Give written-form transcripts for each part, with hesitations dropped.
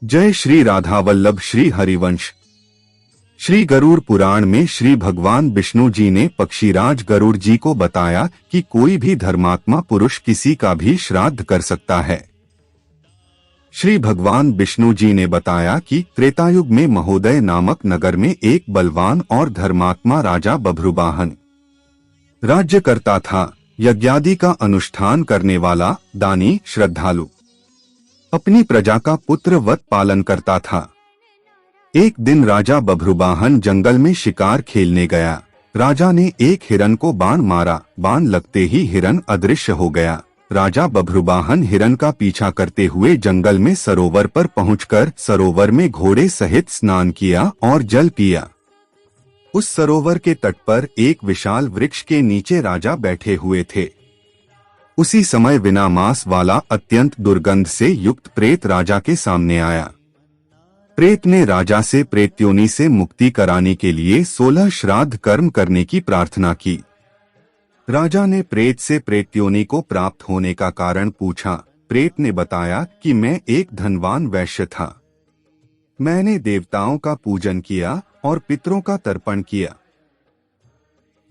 जय श्री राधा वल्लभ श्री हरिवंश। श्री गरुड़ पुराण में श्री भगवान विष्णु जी ने पक्षीराज गरुड़ जी को बताया कि कोई भी धर्मात्मा पुरुष किसी का भी श्राद्ध कर सकता है। श्री भगवान विष्णु जी ने बताया कि त्रेतायुग में महोदय नामक नगर में एक बलवान और धर्मात्मा राजा बभ्रुवाहन राज्य करता था। यज्ञादि का अनुष्ठान करने वाला, दानी, श्रद्धालु, अपनी प्रजा का पुत्रवत पालन करता था। एक दिन राजा बभ्रुवाहन जंगल में शिकार खेलने गया। राजा ने एक हिरन को बाण मारा। बाण लगते ही हिरन अदृश्य हो गया। राजा बभ्रुवाहन हिरन का पीछा करते हुए जंगल में सरोवर पर पहुंचकर सरोवर में घोड़े सहित स्नान किया और जल पिया। उस सरोवर के तट पर एक विशाल वृक्ष के नीचे राजा बैठे हुए थे। उसी समय विनामास वाला अत्यंत दुर्गंध से युक्त प्रेत राजा के सामने आया। प्रेत ने राजा से प्रेत्योनि से मुक्ति कराने के लिए 16 श्राद्ध कर्म करने की प्रार्थना की। राजा ने प्रेत से प्रेत्योनि को प्राप्त होने का कारण पूछा। प्रेत ने बताया कि मैं एक धनवान वैश्य था। मैंने देवताओं का पूजन किया और पितरों का तर्पण किया,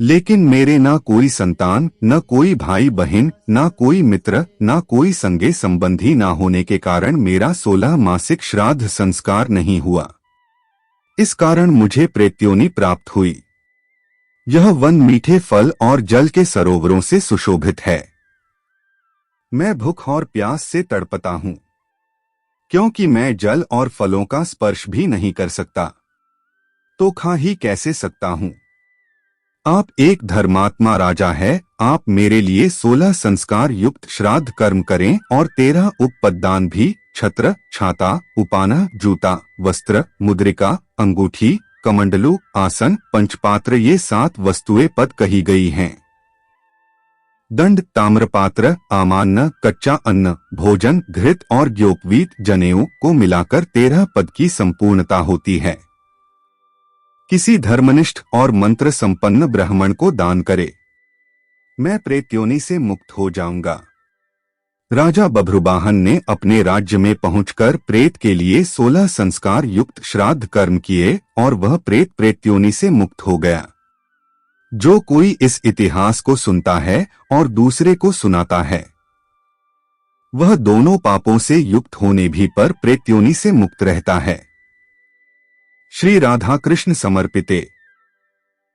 लेकिन मेरे न कोई संतान, न कोई भाई बहन, न कोई मित्र, न कोई संगे संबंधी न होने के कारण मेरा 16 मासिक श्राद्ध संस्कार नहीं हुआ। इस कारण मुझे प्रेत्योनि प्राप्त हुई। यह वन मीठे फल और जल के सरोवरों से सुशोभित है। मैं भूख और प्यास से तड़पता हूँ, क्योंकि मैं जल और फलों का स्पर्श भी नहीं कर सकता, तो खा ही कैसे सकता हूँ। आप एक धर्मात्मा राजा है। आप मेरे लिए 16 संस्कार युक्त श्राद्ध कर्म करें और 13 उपपदान भी, छत्र, छाता, उपाना, जूता, वस्त्र, मुद्रिका, अंगूठी, कमंडलू, आसन, पंचपात्र, ये 7 वस्तुएं पद कही गई हैं। दंड, ताम्रपात्र, आमान्न, कच्चा अन्न, भोजन, घृत और ज्योपवीत, जनेऊ को मिलाकर 13 पद की संपूर्णता होती है। किसी धर्मनिष्ठ और मंत्र संपन्न ब्राह्मण को दान करे, मैं प्रेत्योनि से मुक्त हो जाऊंगा। राजा बभ्रुवाहन ने अपने राज्य में पहुंचकर प्रेत के लिए 16 संस्कार युक्त श्राद्ध कर्म किए और वह प्रेत प्रेत्योनि से मुक्त हो गया। जो कोई इस इतिहास को सुनता है और दूसरे को सुनाता है, वह दोनों पापों से युक्त होने भी पर प्रेत्योनि से मुक्त रहता है। श्री राधा कृष्ण समर्पिते।